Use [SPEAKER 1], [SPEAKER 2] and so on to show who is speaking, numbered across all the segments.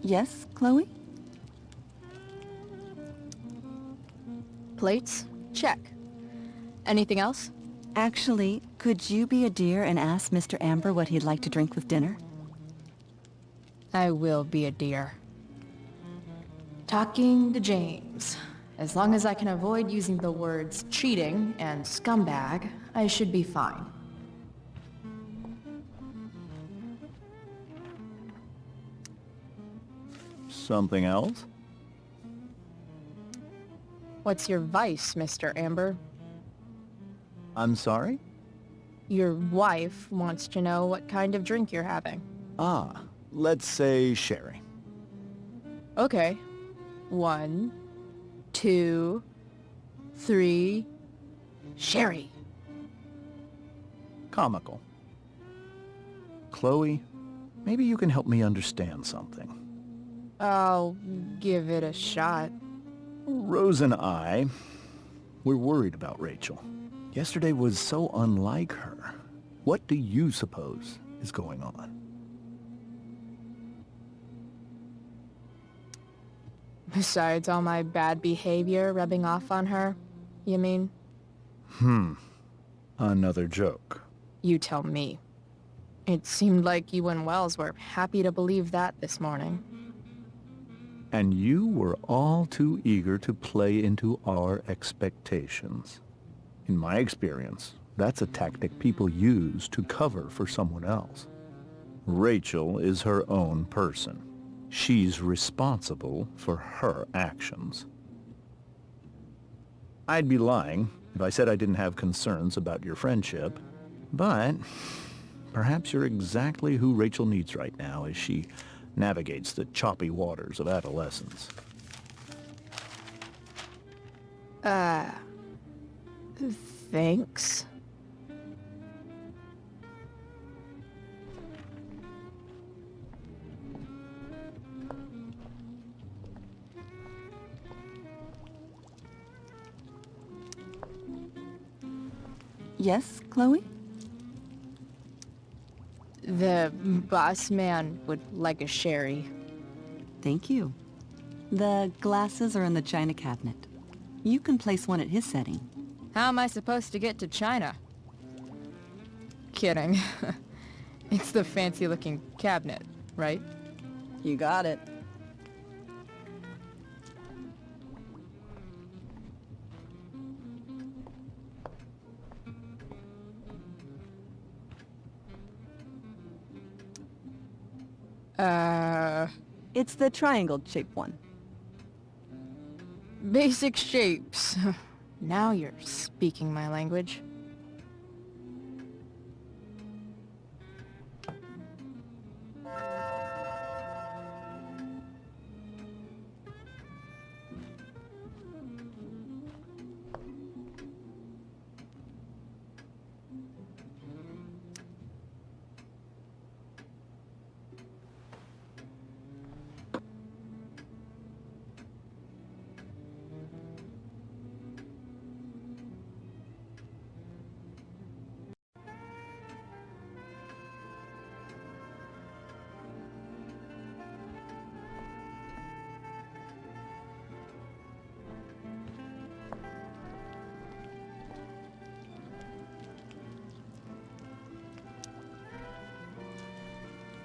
[SPEAKER 1] Yes, Chloe?
[SPEAKER 2] Plates? Check. Anything else?
[SPEAKER 1] Actually, could you be a dear and ask Mr. Amber what he'd like to drink with dinner?
[SPEAKER 2] I will be a dear. Talking to James. As long as I can avoid using the words cheating and scumbag, I should be fine.
[SPEAKER 3] Something else?
[SPEAKER 2] What's your vice, Mr. Amber?
[SPEAKER 3] I'm sorry?
[SPEAKER 2] Your wife wants to know what kind of drink you're having.
[SPEAKER 3] Ah, let's say sherry.
[SPEAKER 2] Okay. 1, 2, 3... Sherry.
[SPEAKER 3] Comical. Chloe, maybe you can help me understand something.
[SPEAKER 2] I'll give it a shot.
[SPEAKER 3] Rose and I, we're worried about Rachel. Yesterday was so unlike her. What do you suppose is going on?
[SPEAKER 2] Besides all my bad behavior rubbing off on her, you mean?
[SPEAKER 3] Another joke.
[SPEAKER 2] You tell me. It seemed like you and Wells were happy to believe that this morning.
[SPEAKER 3] And you were all too eager to play into our expectations. In my experience, that's a tactic people use to cover for someone else. Rachel is her own person. She's responsible for her actions. I'd be lying if I said I didn't have concerns about your friendship, but perhaps you're exactly who Rachel needs right now as she navigates the choppy waters of adolescence.
[SPEAKER 2] Thanks.
[SPEAKER 1] Yes, Chloe?
[SPEAKER 2] The boss man would like a sherry.
[SPEAKER 1] Thank you. The glasses are in the china cabinet. You can place one at his setting.
[SPEAKER 2] How am I supposed to get to China? Kidding. It's the fancy-looking cabinet, right?
[SPEAKER 1] You got it. It's the triangle-shaped one.
[SPEAKER 2] Basic shapes. Now you're speaking my language.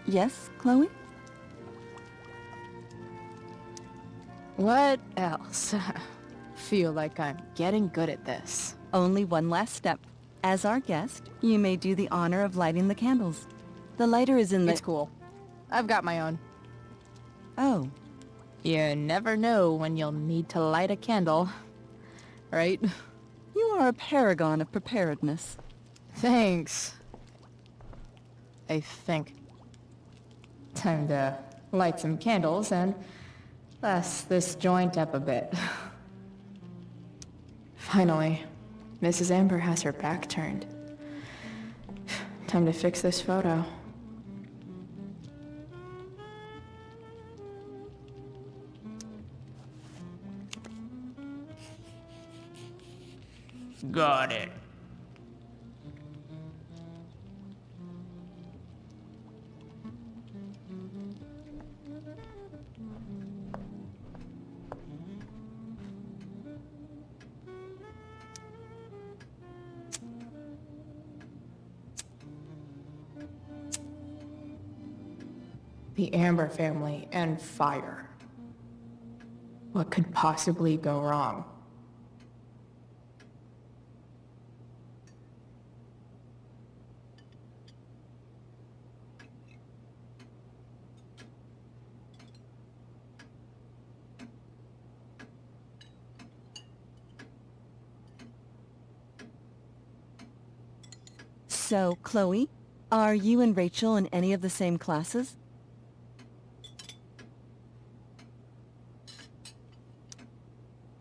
[SPEAKER 1] Yes, Chloe?
[SPEAKER 2] What else? Feel like I'm getting good at this.
[SPEAKER 1] Only one last step. As our guest, you may do the honor of lighting the candles. The lighter is in the...
[SPEAKER 2] It's cool. I've got my own.
[SPEAKER 1] Oh.
[SPEAKER 2] You never know when you'll need to light a candle, right?
[SPEAKER 1] You are a paragon of preparedness.
[SPEAKER 2] Thanks. I think. Time to light some candles and bless this joint up a bit. Finally, Mrs. Amber has her back turned. Time to fix this photo.
[SPEAKER 4] Got it.
[SPEAKER 2] The Amber family and fire. What could possibly go wrong?
[SPEAKER 1] So, Chloe, are you and Rachel in any of the same classes?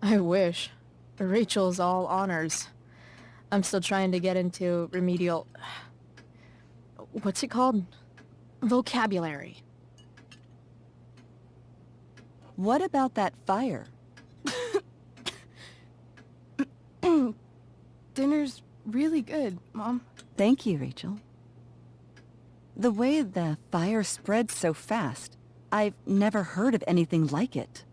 [SPEAKER 2] I wish. Rachel's all honors. I'm still trying to get into remedial... What's it called? Vocabulary.
[SPEAKER 1] What about that fire?
[SPEAKER 2] Dinner's really good, Mom.
[SPEAKER 1] Thank you, Rachel. The way the fire spreads so fast, I've never heard of anything like it.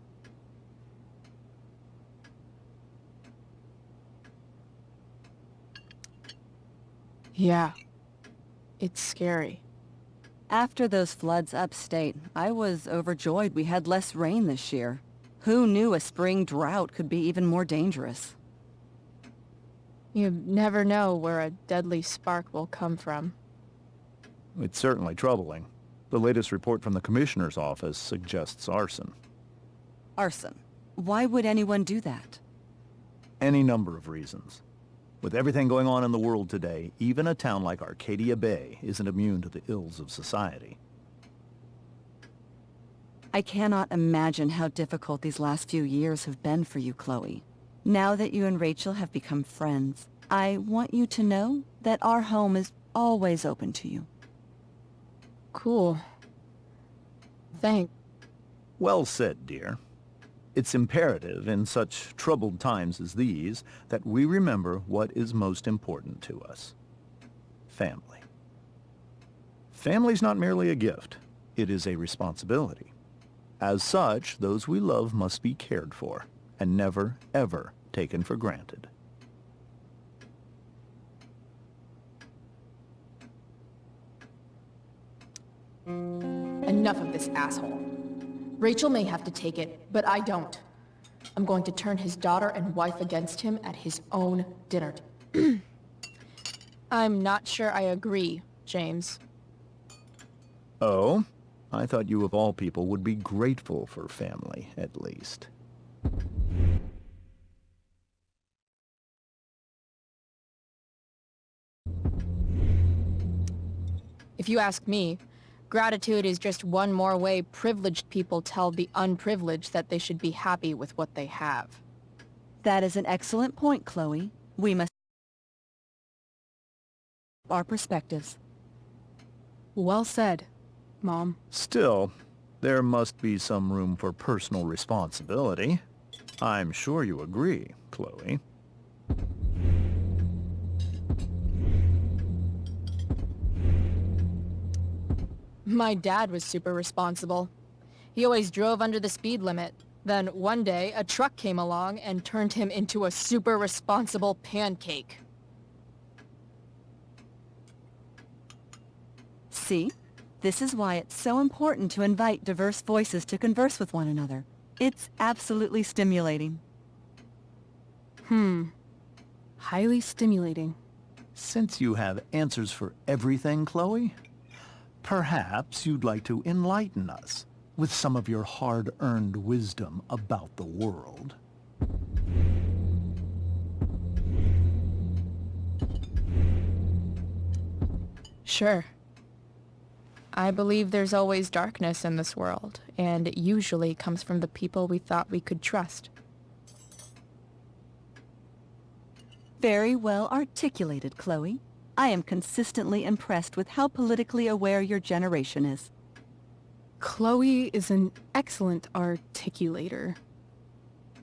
[SPEAKER 2] Yeah. It's scary.
[SPEAKER 1] After those floods upstate, I was overjoyed we had less rain this year. Who knew a spring drought could be even more dangerous?
[SPEAKER 2] You never know where a deadly spark will come from.
[SPEAKER 3] It's certainly troubling. The latest report from the Commissioner's office suggests arson.
[SPEAKER 1] Arson. Why would anyone do that?
[SPEAKER 3] Any number of reasons. With everything going on in the world today, even a town like Arcadia Bay isn't immune to the ills of society.
[SPEAKER 1] I cannot imagine how difficult these last few years have been for you, Chloe. Now that you and Rachel have become friends, I want you to know that our home is always open to you.
[SPEAKER 2] Cool. Thanks.
[SPEAKER 3] Well said, dear. It's imperative in such troubled times as these that we remember what is most important to us. Family. Family's not merely a gift. It is a responsibility. As such, those we love must be cared for and never, ever taken for granted.
[SPEAKER 2] Enough of this asshole. Rachel may have to take it, but I don't. I'm going to turn his daughter and wife against him at his own dinner. I'm not sure I agree, James.
[SPEAKER 3] Oh? I thought you of all people would be grateful for family, at least.
[SPEAKER 2] If you ask me, gratitude is just one more way privileged people tell the unprivileged that they should be happy with what they have.
[SPEAKER 1] That is an excellent point, Chloe. We must our perspectives.
[SPEAKER 2] Well said, Mom.
[SPEAKER 3] Still, there must be some room for personal responsibility. I'm sure you agree, Chloe.
[SPEAKER 2] My dad was super responsible. He always drove under the speed limit. Then one day, a truck came along and turned him into a super responsible pancake.
[SPEAKER 1] See? This is why it's so important to invite diverse voices to converse with one another. It's absolutely stimulating.
[SPEAKER 2] Highly stimulating.
[SPEAKER 3] Since you have answers for everything, Chloe, perhaps you'd like to enlighten us with some of your hard-earned wisdom about the world.
[SPEAKER 2] Sure. I believe there's always darkness in this world, and it usually comes from the people we thought we could trust.
[SPEAKER 1] Very well articulated, Chloe. I am consistently impressed with how politically aware your generation is.
[SPEAKER 2] Chloe is an excellent articulator.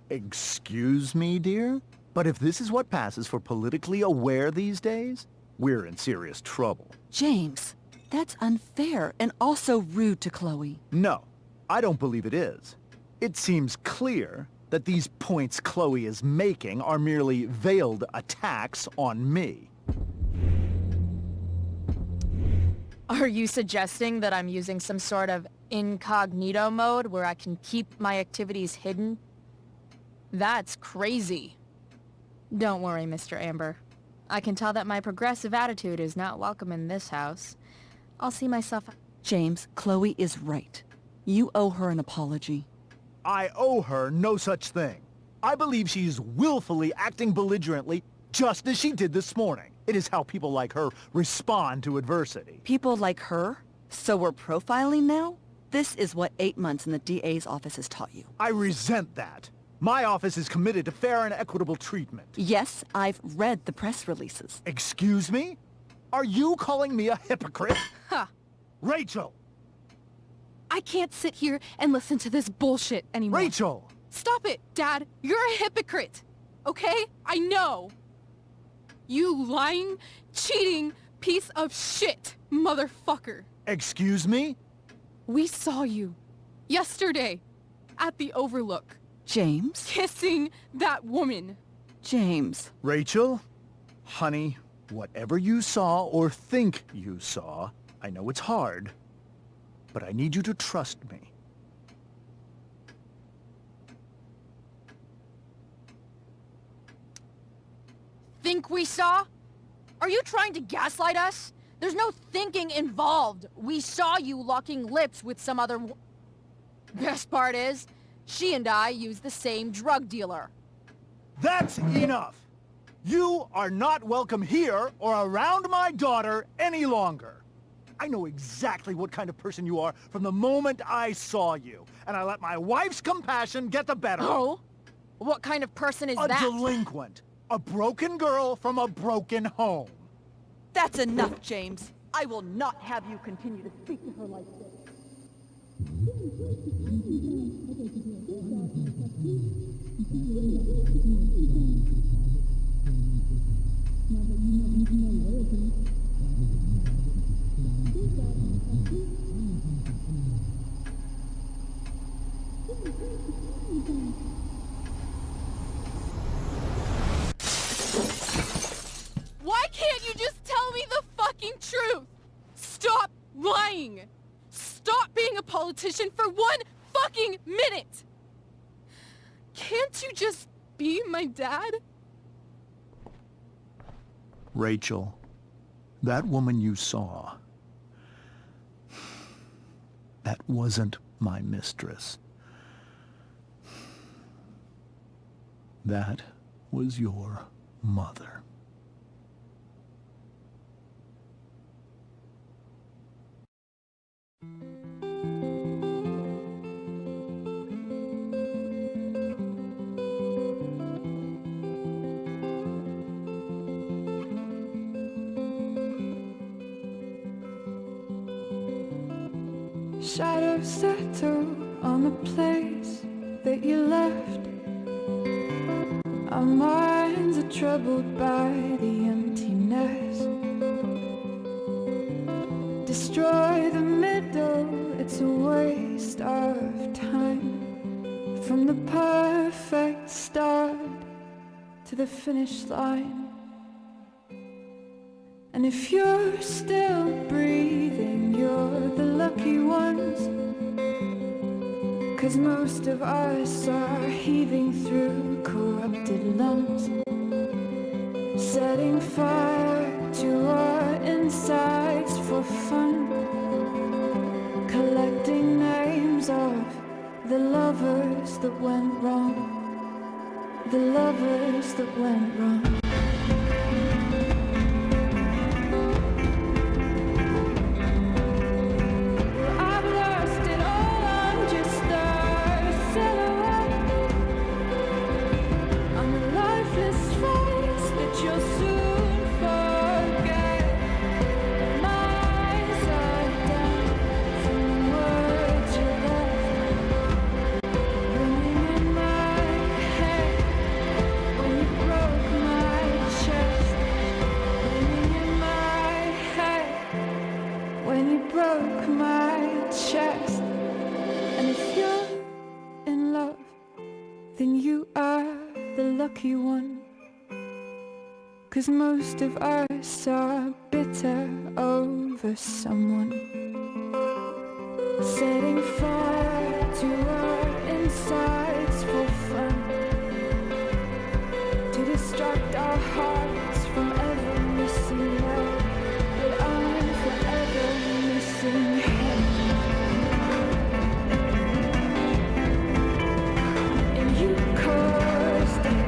[SPEAKER 3] Excuse me, dear? But if this is what passes for politically aware these days, we're in serious trouble.
[SPEAKER 1] James, that's unfair and also rude to Chloe.
[SPEAKER 3] No, I don't believe it is. It seems clear that these points Chloe is making are merely veiled attacks on me.
[SPEAKER 2] Are you suggesting that I'm using some sort of incognito mode where I can keep my activities hidden? That's crazy. Don't worry, Mr. Amber. I can tell that my progressive attitude is not welcome in this house. I'll see myself...
[SPEAKER 1] James, Chloe is right. You owe her an apology.
[SPEAKER 3] I owe her no such thing. I believe she's willfully acting belligerently just as she did this morning. It is how people like her respond to adversity.
[SPEAKER 1] People like her? So we're profiling now? This is what 8 months in the DA's office has taught you.
[SPEAKER 3] I resent that. My office is committed to fair and equitable treatment.
[SPEAKER 1] Yes, I've read the press releases.
[SPEAKER 3] Excuse me? Are you calling me a hypocrite?
[SPEAKER 2] Ha!
[SPEAKER 3] Rachel!
[SPEAKER 2] I can't sit here and listen to this bullshit anymore.
[SPEAKER 3] Rachel!
[SPEAKER 2] Stop it, Dad! You're a hypocrite! Okay? I know! You lying, cheating piece of shit, motherfucker!
[SPEAKER 3] Excuse me?
[SPEAKER 2] We saw you yesterday at the Overlook
[SPEAKER 1] James?
[SPEAKER 2] kissing that woman.
[SPEAKER 1] James.
[SPEAKER 3] Rachel? Honey, whatever you saw or think you saw, I know it's hard, but I need you to trust me.
[SPEAKER 2] Think we saw? Are you trying to gaslight us? There's no thinking involved. We saw you locking lips with some other... Best part is, she and I use the same drug dealer.
[SPEAKER 3] That's enough! You are not welcome here or around my daughter any longer. I know exactly what kind of person you are from the moment I saw you, and I let my wife's compassion get the better.
[SPEAKER 2] Oh? What kind of person is
[SPEAKER 3] A
[SPEAKER 2] that?
[SPEAKER 3] delinquent. A broken girl from a broken home.
[SPEAKER 1] That's enough, James. I will not have you continue to speak to her like this.
[SPEAKER 2] Why can't you just tell me the fucking truth? Stop lying! Stop being a politician for 1 fucking minute! Can't you just be my dad?
[SPEAKER 3] Rachel, that woman you saw, that wasn't my mistress. That was your mother.
[SPEAKER 4] Shadows settle on the place that you left. Our minds are troubled by the emptiness. Destroy the middle, it's a waste of time. From the perfect start to the finish line. And if you're still breathing, you're the lucky ones. 'Cause most of us are heaving through corrupted lungs, setting fire to our insides for fun, collecting names of the lovers that went wrong, the lovers that went wrong. Just lucky one, 'cause most of us are bitter over someone. Setting fire to our insides for fun, to distract our hearts from ever missing love. But I'm forever missing him. And you caused it.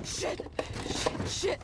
[SPEAKER 2] Shit! Shit! Shit!